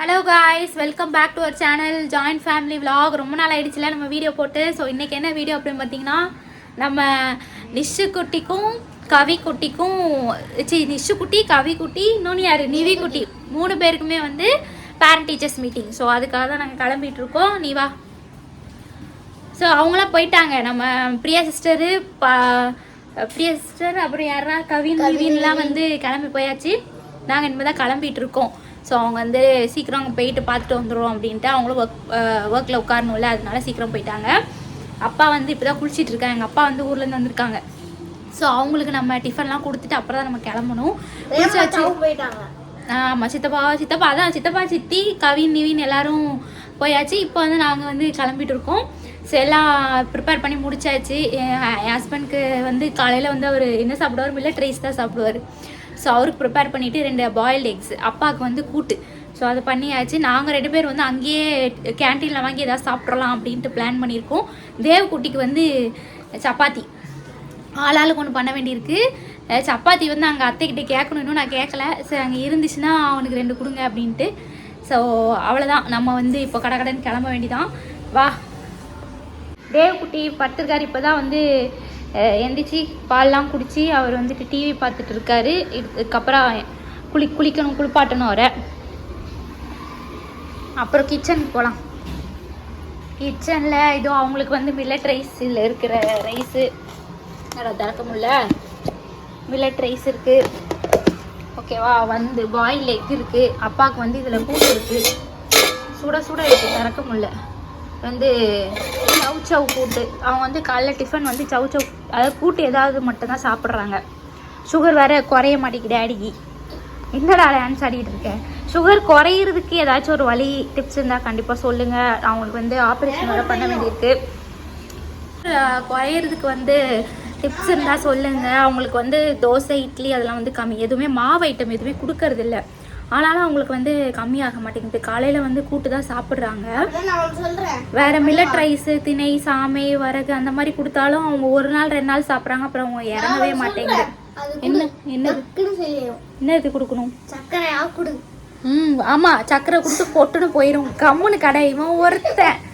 Hello guys, welcome back to our channel joint family vlog. ரொம்ப நாள் ஆயிடுச்சுல நம்ம வீடியோ போட்டு. ஸோ இன்றைக்கி என்ன வீடியோ அப்படின்னு பார்த்தீங்கன்னா, நம்ம நிஷு குட்டிக்கும் கவி குட்டிக்கும் நிஷு குட்டி, கவி குட்டி, இன்னொன்று யார் நிவி குட்டி, 3 பேருக்குமே வந்து பேரண்ட் டீச்சர்ஸ் மீட்டிங். ஸோ அதுக்காக தான் நாங்கள் கிளம்பிட்டு இருக்கோம். நீ வா. ஸோ அவங்களாம் போயிட்டாங்க. நம்ம பிரியா சிஸ்டரு பிரியா சிஸ்டர் அப்புறம் யாரா கவின் நிவின்லாம் வந்து கிளம்பி போயாச்சு. நாங்கள் இனிமேல் தான் கிளம்பிட்டு இருக்கோம். ஸோ அவங்க வந்து சீக்கிரம் அங்கே போயிட்டு பார்த்துட்டு வந்துடுவோம் அப்படின்ட்டு அவங்களும் ஒர்க்கில் உட்காரணும்ல, அதனால சீக்கிரம் போயிட்டாங்க. அப்பா வந்து இப்போ தான் குளிச்சிட்டு இருக்காங்க. எங்கள் அப்பா வந்து ஊர்லேருந்து வந்திருக்காங்க. ஸோ அவங்களுக்கு நம்ம டிஃபன்லாம் கொடுத்துட்டு அப்புறம் தான் நம்ம கிளம்பணும். போயிட்டாங்க. ஆமாம், சித்தப்பா அதான் சித்தப்பா, சித்தி, கவின், நிவின் எல்லாரும் போயாச்சு. இப்போ வந்து நாங்கள் வந்து கிளம்பிட்டு இருக்கோம். ஸோ எல்லாம் ப்ரிப்பேர் பண்ணி முடிச்சாச்சு. என் ஹஸ்பண்ட்க்கு வந்து காலையில் வந்து அவர் என்ன சாப்பிடுவார், மில்லட் ரைஸ் தான் சாப்பிடுவார். ஸோ அவருக்கு ப்ரிப்பேர் பண்ணிவிட்டு 2 பாயில்டு எக்ஸ், அப்பாவுக்கு வந்து கூட்டு. ஸோ அதை பண்ணியாச்சு. நாங்கள் 2 பேர் வந்து அங்கேயே கேன்டீனில் வாங்கி எதாவது சாப்பிட்றலாம் அப்படின்ட்டு பிளான் பண்ணியிருக்கோம். தேவக்குட்டிக்கு வந்து சப்பாத்தி ஆளாளுக்கு ஒன்று பண்ண வேண்டியிருக்கு. சப்பாத்தி வந்து அங்கே அத்தைக்கிட்ட கேட்கணும், இன்னும் நான் கேட்கல. சரி, அங்கே இருந்துச்சுன்னா அவனுக்கு 2 கொடுங்க அப்படின்ட்டு. ஸோ அவ்வளோதான், நம்ம வந்து இப்போ கடைன்னு கிளம்ப வேண்டிதான். வா. தேவக்குட்டி படுத்திருக்காரு. இப்போ தான் வந்து எந்திரிச்சு பால்லாம் குடித்து அவர் வந்துட்டு டிவி பார்த்துட்டு இருக்காரு. இதுக்கப்புறம் குளிக்கணும், குளிப்பாட்டணும் அவரை. அப்புறம் கிச்சனுக்கு போகலாம். கிச்சனில் இதோ அவங்களுக்கு வந்து மில்லட் ரைஸில் இருக்கிற ரைஸு திறக்க முடியல. மில்லட் ரைஸ் இருக்குது, ஓகேவா. வந்து பாயில் எக் இருக்குது. அப்பாவுக்கு வந்து இதில் கூட்டு இருக்குது, சுட இருக்குது, திறக்க முடியல. வந்து சவு கூட்டு. அவங்க வந்து காலைல டிஃபன் வந்து சவு அதாவது கூட்டு ஏதாவது மட்டும்தான் சாப்பிட்றாங்க. சுகர் வேறு குறைய மாட்டேங்குது டேடிக்கு. என்னடா டான்ஸ் ஆடிட்டு இருக்கேன். சுகர் குறையிறதுக்கு ஏதாச்சும் ஒரு வழி டிப்ஸ் இருந்தால் கண்டிப்பாக சொல்லுங்கள். அவங்களுக்கு வந்து ஆப்ரேஷன் வேறு பண்ண வேண்டியிருக்கு. குறையிறதுக்கு வந்து டிப்ஸ் இருந்தால் சொல்லுங்கள். அவங்களுக்கு வந்து தோசை, இட்லி அதெல்லாம் வந்து கம்மி, எதுவுமே மாவு ஐட்டம் எதுவுமே கொடுக்கறதில்ல. ஆனாலும் அவங்களுக்கு வந்து கம்மியாக மாட்டேங்குது. காலையில் வந்து கூட்டு தான் சாப்பிட்றாங்க. வேறு மில்லட் ரைஸு, திணை, சாமை, வரகு அந்த மாதிரி கொடுத்தாலும் அவங்க 1 நாள் 2 நாள் சாப்பிட்றாங்க. அப்புறம் அவங்க இறங்கவே மாட்டேங்குது. என்னது கொடுக்கணும்? சக்கரையா கொடு. ஆமாம், சக்கரை கொடுத்து பொட்டுன்னு போயிடும். கம்முன்னு கடையுமா ஒருத்தன்.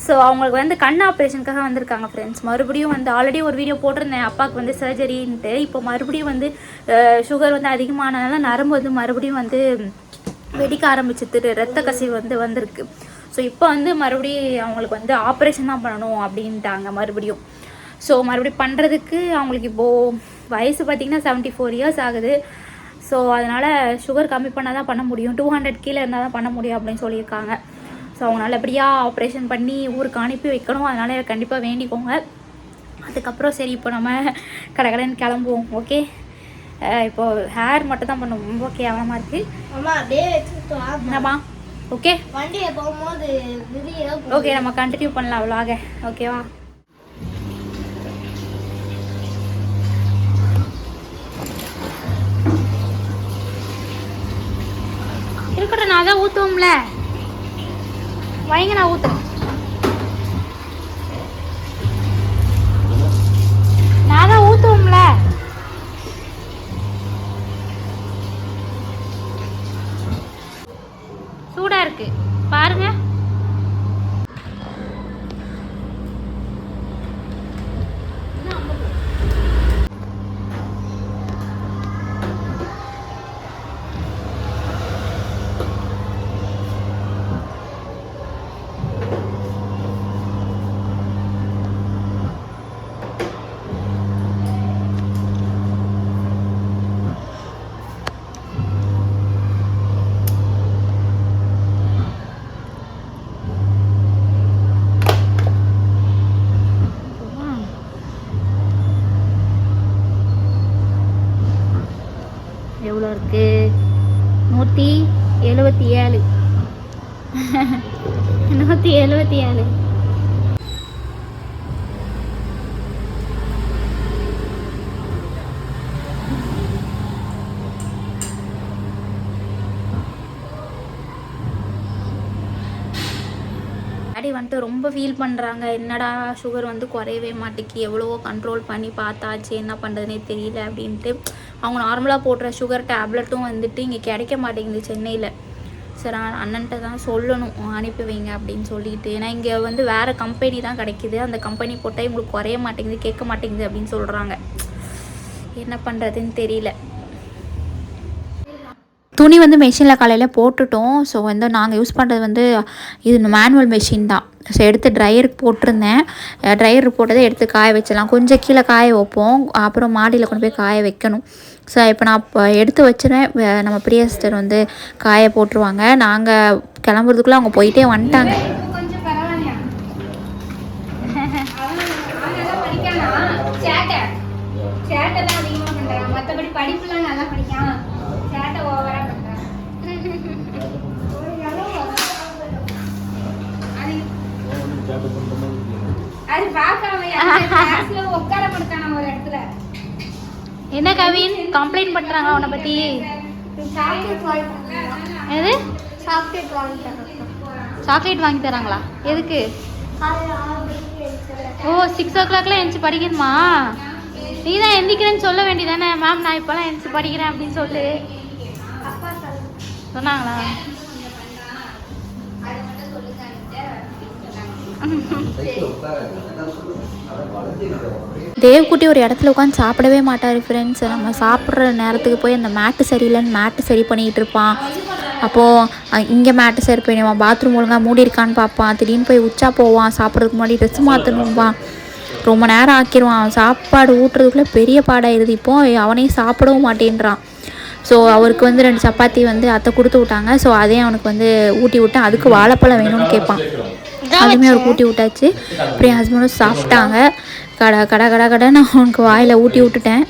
ஸோ அவங்களுக்கு வந்து கண் ஆப்ரேஷனுக்காக வந்திருக்காங்க ஃப்ரெண்ட்ஸ். மறுபடியும் வந்து ஆல்ரெடி ஒரு வீடியோ போட்டிருந்தேன் அப்பாவுக்கு வந்து சர்ஜரின்ட்டு. இப்போ மறுபடியும் வந்து சுகர் வந்து அதிகமானதுனால நரம்பு வந்து மறுபடியும் வந்து வெடிக்க ஆரம்பிச்சிட்டு ரத்த கசிவு வந்து வந்திருக்கு. ஸோ இப்போ வந்து மறுபடியும் அவங்களுக்கு வந்து ஆப்ரேஷன் தான் பண்ணணும் அப்படின்ட்டாங்க மறுபடியும். ஸோ மறுபடியும் பண்ணுறதுக்கு அவங்களுக்கு இப்போது வயசு பார்த்திங்கன்னா 74 இயர்ஸ் ஆகுது. ஸோ அதனால் சுகர் கம்மி பண்ணால் தான் பண்ண முடியும். 200 கீழே இருந்தால் தான் பண்ண முடியும் அப்படின்னு சொல்லியிருக்காங்க. ஸோ அவங்க நல்லபடியாக ஆப்ரேஷன் பண்ணி ஊருக்கு அனுப்பி வைக்கணும். அதனால் கண்டிப்பாக வேண்டிக்கோங்க. அதுக்கப்புறம் சரி, இப்போ நம்ம கடைன்னு கிளம்புவோம். ஓகே, இப்போது ஹேர் மட்டும் தான் பண்ணுவோம். ரொம்ப கேவலமாக இருக்குது. என்னம்மா? ஓகே, ஓகே, நம்ம கண்டினியூ பண்ணலாம் அவ்வளோக. ஓகேவா? இருக்கட்டும், நான் தான் ஊற்றுவோம்ல. வைங்க, நான் ஊத்துறேன். நான் தான் ஊத்துவோம்ல. சூடா இருக்கு பாருங்க. எவ்வளோ இருக்கு? 177. 177. டாடி வந்துட்டு ரொம்ப ஃபீல் பண்ணுறாங்க. என்னடா சுகர் வந்து குறையவே மாட்டேங்கி, எவ்வளவோ கண்ட்ரோல் பண்ணி பார்த்தாச்சு, என்ன பண்ணுறதுனே தெரியல அப்படின்ட்டு. அவங்க நார்மலாக போடுற சுகர் டேப்லெட்டும் வந்துட்டு இங்கே கிடைக்க மாட்டேங்குது சென்னையில். சரி அண்ணன்ட்ட தான் சொல்லணும் அனுப்பி வைங்க அப்படின்னு சொல்லிட்டு. ஏன்னா இங்கே வந்து வேறு கம்பெனி தான் கிடைக்கிது. அந்த கம்பெனி போட்டால் இவங்களுக்கு குறைய மாட்டேங்குது, கேட்க மாட்டேங்குது அப்படின்னு சொல்கிறாங்க. என்ன பண்ணுறதுன்னு தெரியல. துணி வந்து மெஷினில் காலையில் போட்டுட்டோம். ஸோ வந்து நாங்கள் யூஸ் பண்ணுறது வந்து இது மேனுவல் மெஷின் தான். ஸோ எடுத்து ட்ரையருக்கு போட்டிருந்தேன். ட்ரையருக்கு போட்டதை எடுத்து காய வச்சிடலாம். கொஞ்சம் கீழே காய வைப்போம், அப்புறம் மாடியில் கொண்டு போய் காய வைக்கணும். ஸோ இப்போ நான் இப்போ எடுத்து வச்சுருவேன். நம்ம பிரியா சிஸ்டர் வந்து காய போட்டுருவாங்க. நாங்கள் கிளம்புறதுக்குள்ளே அவங்க போயிட்டே வந்துட்டாங்க. மற்றபடி படிப்புலாம் நல்லா படிக்கான், சேட்டை ஓவரா பண்றான். அது பார்க்காம உட்கார படுத்தான ஒரு இடத்துல. என்ன கவின் கம்ப்ளைண்ட் பண்ணுறாங்க அவனை பற்றி? எது சாக்லேட் வாங்கி தராங்களா? எதுக்கு? ஓ 6 o'clockலாம் எழுந்துச்சு படிக்கணுமா? நீ தான் எந்திக்கிறேன்னு சொல்ல வேண்டியதானே, மேம் நான் இப்போலாம் எழுந்துச்சு படிக்கிறேன் அப்படின்னு சொல்லு. சொன்னாங்களா? தேவ்குட்டி ஒரு இடத்துல உட்காந்து சாப்பிடவே மாட்டார் ஃப்ரெண்ட்ஸ். நம்ம சாப்பிட்ற நேரத்துக்கு போய் அந்த மேட்டு சரியில்லைன்னு மேட்டு சரி பண்ணிகிட்டு இருப்பான். அப்போது இங்கே மேட்டு சரி பண்ணுவான், பாத்ரூம் ஒழுங்காக மூடி இருக்கான்னு பார்ப்பான். திடீர்னு போய் உச்சா போவான், சாப்பிட்றதுக்கு முன்னாடி ட்ரெஸ் மாற்றணும்பான். ரொம்ப நேரம் ஆக்கிடுவான். சாப்பாடு ஊட்டுறதுக்குள்ளே பெரிய பாடாயிருது. இப்போது அவனையும் சாப்பிடவும் மாட்டேன்றான். ஸோ அவருக்கு வந்து 2 சப்பாத்தி வந்து அத்தை கொடுத்து விட்டாங்க. ஸோ அதையும் அவனுக்கு வந்து ஊட்டி விட்டேன். அதுக்கு வாழைப்பழம் வேணும்னு கேட்பான். அதுவுமே அவருக்கு ஊட்டி விட்டாச்சு. அப்புறம் என் ஹஸ்பண்டும் சாப்பிட்டாங்க. கடை நான் அவனுக்கு வாயில் ஊட்டி விட்டுட்டேன்.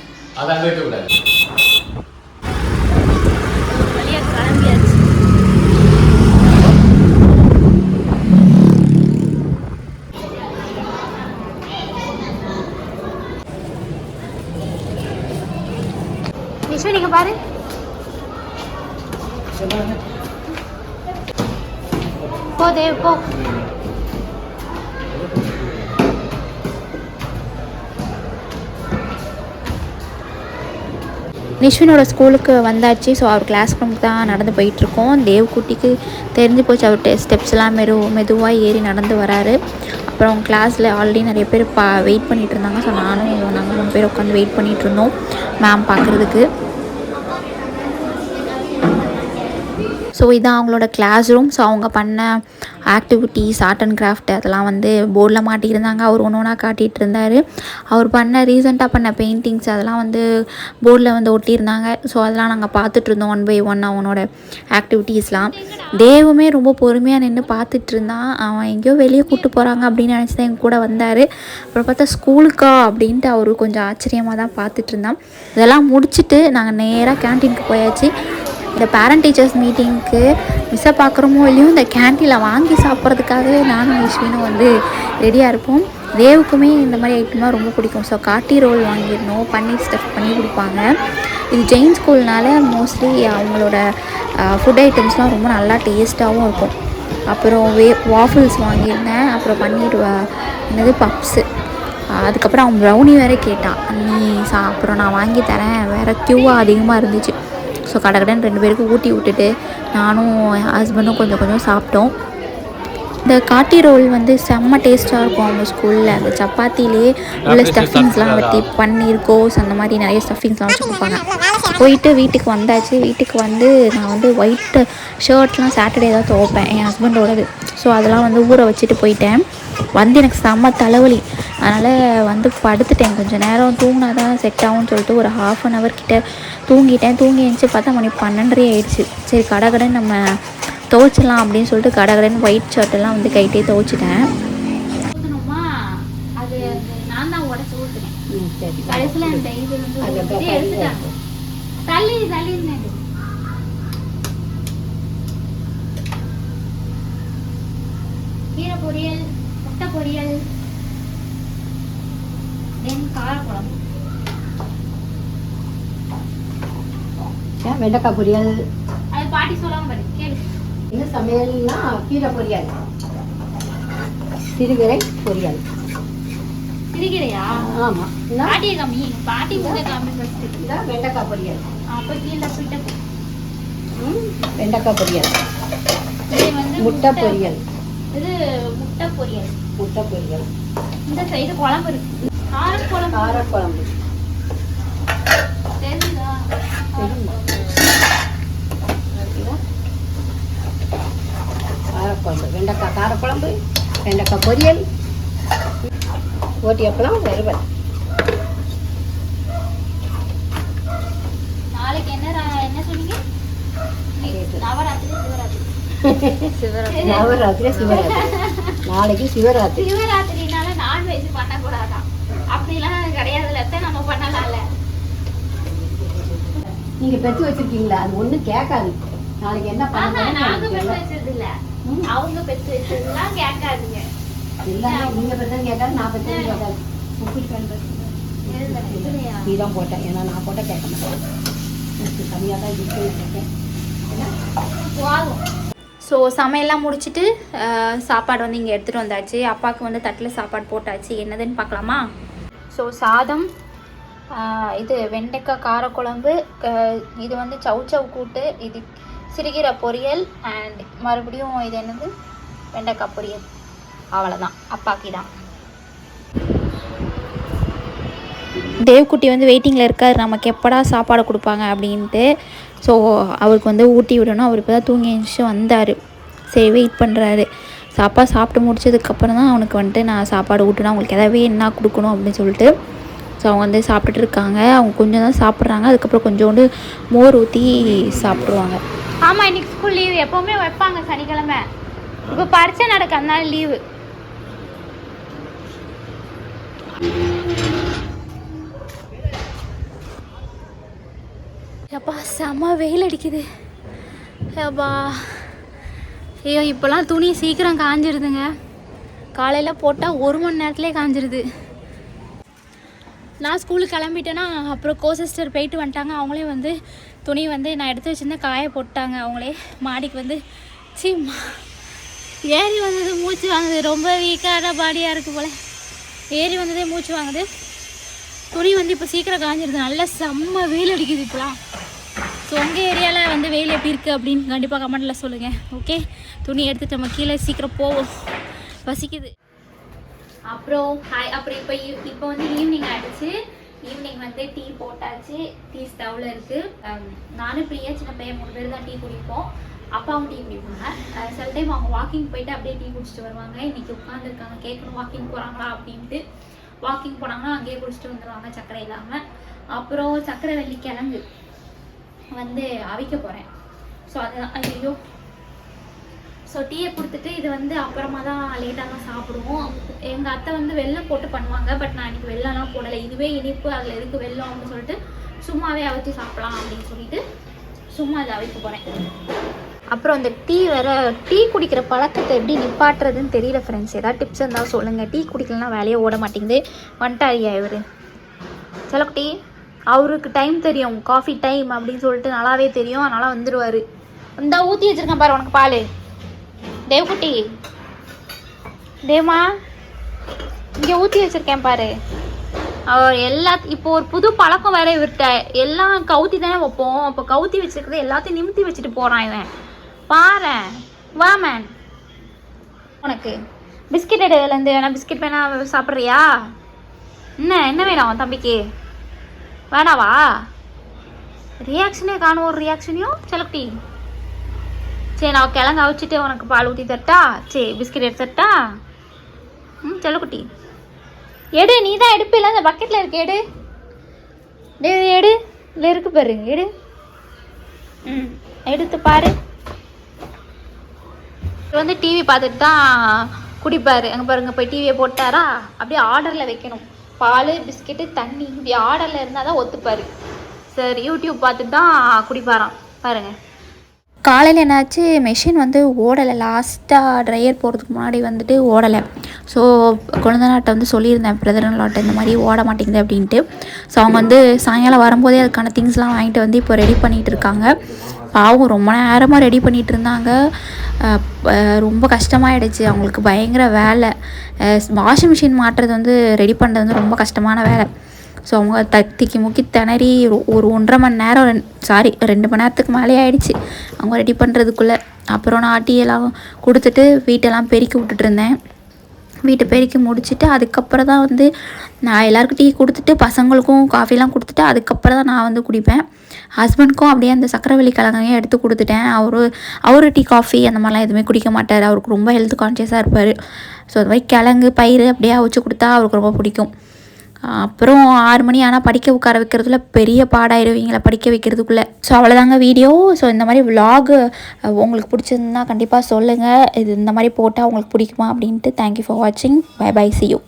நிஷா நீங்க பாரு, போ தேவ் போ. நிஷ்வினோட ஸ்கூலுக்கு வந்தாச்சு. ஸோ அவர் கிளாஸ் ரூமுக்கு தான் நடந்து போயிட்டுருக்கோம். தேவ்குட்டிக்கு தெரிஞ்சு போச்சு, அவர் ஸ்டெப்ஸ்லாம் மெதுவாக ஏறி நடந்து வராரு. அப்புறம் கிளாஸில் ஆல்ரெடி நிறைய பேர் வெயிட் பண்ணிகிட்டு இருந்தாங்க. ஸோ நாங்கள் 3 பேர் உட்காந்து வெயிட் பண்ணிகிட்டு இருந்தோம் மேம் பார்க்குறதுக்கு. ஸோ இதான் அவங்களோட கிளாஸ் ரூம். ஸோ அவங்க பண்ண ஆக்டிவிட்டீஸ், ஆர்ட் அண்ட் கிராஃப்ட் அதெல்லாம் வந்து போர்டில் மாட்டியிருந்தாங்க. அவர் ஒன்று ஒன்றா காட்டிகிட்டு இருந்தார். அவர் ரீசெண்டாக பண்ண பெயிண்டிங்ஸ் அதெல்லாம் வந்து போர்டில் வந்து ஒட்டியிருந்தாங்க. ஸோ அதெல்லாம் நாங்கள் பார்த்துட்டு இருந்தோம் 1 by 1 அவனோட ஆக்டிவிட்டீஸ்லாம். தேவுமே ரொம்ப பொறுமையாக நின்று பார்த்துட்டு இருந்தான். அவன் எங்கேயோ வெளியே கூப்பிட்டு போகிறாங்க அப்படின்னு நினச்சி தான் எங்கள் கூட வந்தார். அப்புறம் பார்த்தா ஸ்கூலுக்கா அப்படின்ட்டு அவர் கொஞ்சம் ஆச்சரியமாக தான் பார்த்துட்டு இருந்தான். இதெல்லாம் முடிச்சுட்டு நாங்கள் நேராக கேன்டீனுக்கு போயாச்சு. இந்த பேரண்ட் டீச்சர்ஸ் மீட்டிங்க்கு மிஸ்ஸை பார்க்குறோமோ இல்லையோ இந்த கேன்டீனில் வாங்கி சாப்பிட்றதுக்காகவே நானும் நிஷ்வினும் வந்து ரெடியாக இருப்போம். தேவுக்குமே இந்த மாதிரி ஐட்டம்லாம் ரொம்ப பிடிக்கும். ஸோ காட்டி ரோல் வாங்கிடணும், பன்னீர் ஸ்டஃப் பண்ணி கொடுப்பாங்க. இது ஜெயின் ஸ்கூல்னால மோஸ்ட்லி அவங்களோட ஃபுட் ஐட்டம்ஸ்லாம் ரொம்ப நல்லா டேஸ்ட்டாகவும் இருக்கும். அப்புறம் வாஃபிள்ஸ் வாங்கியிருந்தேன். அப்புறம் பன்னீர் என்னது பப்ஸு. அதுக்கப்புறம் அவன் ப்ரௌனி வேறு கேட்டான். அப்புறம் நான் வாங்கி தரேன், வேறு க்யூவாக அதிகமாக இருந்துச்சு. ஸோ கடகடன் 2 பேருக்கு ஊட்டி விட்டுட்டு நானும் என் ஹஸ்பண்டும் கொஞ்சம் சாப்பிட்டோம். இந்த காட்டி ரோல் வந்து செம்ம டேஸ்ட்டாக இருக்கும் அவங்க ஸ்கூலில். அந்த சப்பாத்திலே உள்ள ஸ்டஃபிங்ஸ்லாம் வச்சு பன்னீர் கோஸ் அந்த மாதிரி நிறைய ஸ்டஃபிங்ஸ்லாம் வச்சு கொடுப்பாங்க. போயிட்டு வீட்டுக்கு வந்தாச்சு. வீட்டுக்கு வந்து நான் வந்து ஒயிட் ஷர்ட்லாம் சாட்டர்டே தான் துவைப்பேன் என் ஹஸ்பண்டோடது. ஸோ அதெல்லாம் வந்து ஊற வச்சுட்டு போயிட்டேன். வந்து எனக்கு செம்ம தலைவலி. அதனால் வந்து படுத்துட்டேன். கொஞ்சம் நேரம் தூங்கினா தான் செட் ஆகும்னு சொல்லிட்டு ஒரு 1/2 an hour கிட்ட தூங்கிட்டேன். தூங்கி எழுந்துச்சு பார்த்தா மணி 12:30 ஆயிடுச்சு. சரி கடகடன் நம்ம துவைச்சிடலாம் அப்படின்னு சொல்லிட்டு கடகடன் ஒயிட் ஷர்ட்டெல்லாம் வந்து கைட்டே துவைச்சிட்டேன். அது நான் தான் உடச்சி ஊற்றுனேன். கடைசியில் அந்த இது வந்து எடுத்துட்டேன். தள்ளி கீரை பொரியல், முட்டை பொரியல், காரக்குழம்பு, வெண்டைக்காய் பொரியல். அது பாட்டி சொல்லாம பாரு கேளு. என்ன சமையல்னா கீரை பொரியல், சிறுகீரை பொரியல். சிறுகீரையா? ஆமா. பாட்டியை காமி, பாட்டி முட்டை காமி ஃபர்ஸ்ட். வெண்டைக்காய் பொரியல். அப்போ கீழே போயிட்டு வெண்டைக்காய் பொரியல். இது வந்து முட்டை பொரியல். இது முட்டை பொரியல். முட்டை பொரியல். இந்த சைடு குழம்பு இருக்கு. காரக்குழம்பு. காரக்குழம்பு. தெரியுதா? காரக்குழம்பு, வெண்டைக்காய் காரக்குழம்பு, வெண்டைக்காய் பொரியல், ஓட்டி அப்பளம், வறுவல். நாளைக்கு என்ன சொன்னீங்க? நவராத்திரி சிவராத்திரி. நவராத்திரி சிவராத்திரி. நாளைக்கு சிவராத்திரி. சிவராத்திரினால நான்வெஜ் பண்ணக்கூடாதான். அப்படிலாம் கிடையாதுல, நம்ம பண்ணலாம்ல. நீங்க பெற்று வச்சிருக்கீங்களா? அது ஒண்ணும் கேட்காது. நாளைக்கு என்ன நாங்க பெற்று வச்சது இல்ல, அவங்க பெற்று வச்சதுலாம் கேட்காதுங்க. எல்லாமே நீங்க பெற்றது கேட்காது, நான் பெற்றது கேட்காது. நீதான் போட்டேன், ஏன்னா நான் போட்ட கேட்க மாட்டேன். கம்மியாக தான் இருக்கேன். ஸோ சமையல்லாம் முடிச்சுட்டு சாப்பாடு வந்து இங்கே எடுத்துகிட்டு வந்தாச்சு. அப்பாவுக்கு வந்து தட்டில் சாப்பாடு போட்டாச்சு. என்னதுன்னு பார்க்கலாமா? ஸோ சாதம், இது வெண்டைக்காய் காரக்குழம்பு, இது வந்து சவுச்சவ் கூட்டு, இது சிறுகீரை பொரியல், அண்ட் மறுபடியும் இது என்னது வெண்டைக்காய் பொரியல். அவ்வளோதான், அப்பாக்கி தான். தேவ்குட்டி வந்து வெயிட்டிங்கில் இருக்கார், நமக்கு எப்படா சாப்பாடு கொடுப்பாங்க அப்படின்ட்டு. ஸோ அவருக்கு வந்து ஊட்டி விடணும். அவர் இப்போ தான் தூங்கி எழுந்துச்சு வந்தார். சரி வெயிட் பண்ணுறாரு. சாப்பாடு சாப்பிட்டு முடிச்சதுக்கப்புறம் தான் அவனுக்கு வந்துட்டு நான் சாப்பாடு ஊட்டினா அவங்களுக்கு எதாவது என்ன கொடுக்கணும் அப்படின்னு சொல்லிட்டு. ஸோ அவங்க வந்து சாப்பிட்டுட்டு இருக்காங்க. அவங்க கொஞ்சம் தான் சாப்பிட்றாங்க. அதுக்கப்புறம் கொஞ்சோண்டு மோர் ஊற்றி சாப்பிடுவாங்க. ஆமாம், இன்றைக்கி ஸ்கூல் லீவு. எப்போவுமே வைப்பாங்க சனிக்கிழமை. இப்போ பரீட்சை நடக்க, அதனால லீவு. எப்பா செம்ம வெயில் அடிக்குது. எப்பா ஐயோ, இப்போலாம் துணி சீக்கிரம் காஞ்சிடுதுங்க. காலையில் போட்டால் 1 மணி நேரத்துலேயே காஞ்சிடுது. நான் ஸ்கூலுக்கு கிளம்பிட்டேன்னா அப்புறம் சிஸ்டர் போயிட்டு வந்துட்டாங்க. அவங்களே வந்து துணி வந்து நான் எடுத்து வச்சுருந்தேன், காய போட்டாங்க. அவங்களே மாடிக்கு வந்து ஏறி வந்தது மூச்சு வாங்குது. ரொம்ப வீக்கான பாடியாக இருக்குது போல். ஏறி வந்ததே மூச்சு வாங்குது. துணி வந்து இப்போ சீக்கிரம் காஞ்சிடுது. நல்லா செம்ம வெயில் அடிக்குது இப்போலாம். ஸோ உங்கள் ஏரியாவில் வந்து வெயில் எப்படி இருக்குது அப்படின்னு கண்டிப்பாக கமெண்ட்டில் சொல்லுங்கள். ஓகே, துணி எடுத்துகிட்டு நம்ம கீழே சீக்கிரம் போவோம், பசிக்குது. அப்புறம் இப்போ வந்து ஈவினிங் ஆகிடுச்சு. ஈவினிங் வந்து டீ போட்டாச்சு. டீ ஸ்டவ்வில் இருக்குது. நானும் பிரியா சின்ன பையன் 3 பேர் தான் டீ குடிப்போம். அப்பாவும் டீ குடிப்பாங்க. சில டைம் அவங்க வாக்கிங் போயிட்டு அப்படியே டீ குடிச்சிட்டு வருவாங்க. இன்றைக்கி உட்காந்துருக்காங்க, கேட்கணும் வாக்கிங் போகிறாங்களா அப்படின்ட்டு. வாக்கிங் போனாங்கன்னா அங்கேயே குடிச்சிட்டு வந்துடுவாங்க சர்க்கரை இல்லாமல். அப்புறம் சர்க்கரை வெள்ளி கிழங்கு வந்து அவிக்க போகிறேன். ஸோ அதுதான். ஐயோ, ஸோ டீயை கொடுத்துட்டு இது வந்து அப்புறமா தான் லேட்டாக தான் சாப்பிடுவோம். எங்கள் அத்தை வந்து வெல்லம் போட்டு பண்ணுவாங்க. பட் நான் இன்றைக்கி வெல்லம்லாம் போடலை. இதுவே இனிப்பு, அதில் இருக்குது வெல்லம் அப்படின்னு சொல்லிட்டு சும்மாவே அவிச்சு சாப்பிடலாம் அப்படின்னு சொல்லிட்டு சும்மா இதை அவிக்க போகிறேன். அப்புறம் அந்த டீ குடிக்கிற பழக்கத்தை எப்படி நிப்பாட்டுறதுன்னு தெரியல ஃப்ரெண்ட்ஸ். ஏதாவது டிப்ஸ் இருந்தால் சொல்லுங்கள். டீ குடிக்கலாம் வேலையே ஓட மாட்டேங்குது. வந்துட்டாரியா இவர் செலக்டி. அவருக்கு டைம் தெரியும், காஃபி டைம் அப்படின்னு சொல்லிட்டு நல்லாவே தெரியும். அதனால் வந்துடுவார். இந்த ஊற்றி வச்சுருக்கேன் பாரு உனக்கு பால். தேவ்குட்டி, தேவமா இங்கே ஊற்றி வச்சுருக்கேன் பாரு. அவர் இப்போ ஒரு புது பழக்கம் வேற இவர்கிட்ட. எல்லாம் கவுத்தி தானே வைப்போம். அப்போ கவுத்தி வச்சுருக்கிறது எல்லாத்தையும் நிமித்தி வச்சுட்டு போகிறான் இவன். பாரு, வா மேன். உனக்கு பிஸ்கெட் எடுலேருந்து வேணா, பிஸ்கெட் வேணா சாப்பிட்றியா? என்ன வேணும் தம்பிக்கு? வேணாவா? ரியாக்ஷனே காணும். ஒரு ரியாக்ஷனையும் செலக்டி. சரி, நான் கிழங்கு அவிச்சிட்டு உனக்கு பால் ஊற்றி தரட்டா? சரி, பிஸ்கெட் எடுத்து தரட்டா? செல்லக்குட்டி எடு. நீ தான் எடுப்பில்ல, அந்த பக்கெட்டில் இருக்கு. எடு. இல்லை இருக்கு பாரு, எடு. எடுத்து பாரு. வந்து டிவி பார்த்துட்டு தான் குடிப்பார். அங்கே பாருங்க, போய் டிவியை போட்டாரா? அப்படியே ஆர்டரில் வைக்கணும். பால், பிஸ்கெட்டு, தண்ணி இப்படி ஆர்டரில் இருந்தால் தான் ஒத்துப்பார். சரி, யூடியூப் பார்த்துட்டு தான் குடிப்பாராம் பாருங்கள். காலையில் என்னாச்சு, மெஷின் வந்து ஓடலை. லாஸ்ட்டாக ட்ரையர் போகிறதுக்கு முன்னாடி வந்துட்டு ஓடலை. ஸோ குழந்தைநாட்டை வந்து சொல்லியிருந்தேன், பிரதர்லாட்டை இந்த மாதிரி ஓட மாட்டேங்குது அப்படின்ட்டு. ஸோ அவங்க வந்து சாயங்காலம் வரும்போதே அதுக்கான திங்ஸ்லாம் வாங்கிட்டு வந்து இப்போ ரெடி பண்ணிகிட்டு இருக்காங்க. பாவம் ரொம்ப நேரமாக ரெடி பண்ணிகிட்டு இருந்தாங்க. ரொம்ப கஷ்டமாயிடுச்சு அவங்களுக்கு. பயங்கர வேலை. வாஷிங் மிஷின் மாட்டுறது வந்து ரெடி பண்ணுறது வந்து ரொம்ப கஷ்டமான வேலை. ஸோ அவங்க தத்திக்கு முக்கி திணறி ஒரு 1.5 மணி நேரம் 2 மணி நேரத்துக்கு மேலே ஆயிடுச்சு அவங்க ரெடி பண்ணுறதுக்குள்ளே. அப்புறம் நான் டீயெல்லாம் கொடுத்துட்டு வீட்டெல்லாம் பெருக்கி விட்டுட்டு இருந்தேன். வீட்டை பெருக்கி முடிச்சுட்டு அதுக்கப்புறம் தான் வந்து நான் எல்லாருக்கும் டீ கொடுத்துட்டு பசங்களுக்கும் காஃபிலாம் கொடுத்துட்டு அதுக்கப்புறம் தான் நான் வந்து குடிப்பேன். ஹஸ்பண்ட்க்கும் அப்படியே அந்த சக்கரவள்ளி கிழங்கையும் எடுத்து கொடுத்துட்டேன். அவரு டீ காஃபி அந்த மாதிரிலாம் எதுவுமே குடிக்க மாட்டார். அவருக்கு ரொம்ப ஹெல்த் கான்ஷியஸாக இருப்பார். ஸோ அது மாதிரி கிழங்கு பயிறு அப்படியே அவிச்சு கொடுத்தா அவருக்கு ரொம்ப பிடிக்கும். அப்புறம் 6 மணி ஆனால் படிக்க உட்கார வைக்கிறதுல பெரிய பாடாயிருவீங்களா படிக்க வைக்கிறதுக்குள்ளே. ஸோ அவ்வளோதாங்க வீடியோ. ஸோ இந்த மாதிரி விலாக் உங்களுக்கு பிடிச்சிருந்தா கண்டிப்பாக சொல்லுங்கள். இது இந்த மாதிரி போட்டால் உங்களுக்கு பிடிக்குமா அப்படின்ட்டு. தேங்க்யூ ஃபார் வாட்சிங். Bye bye, see you.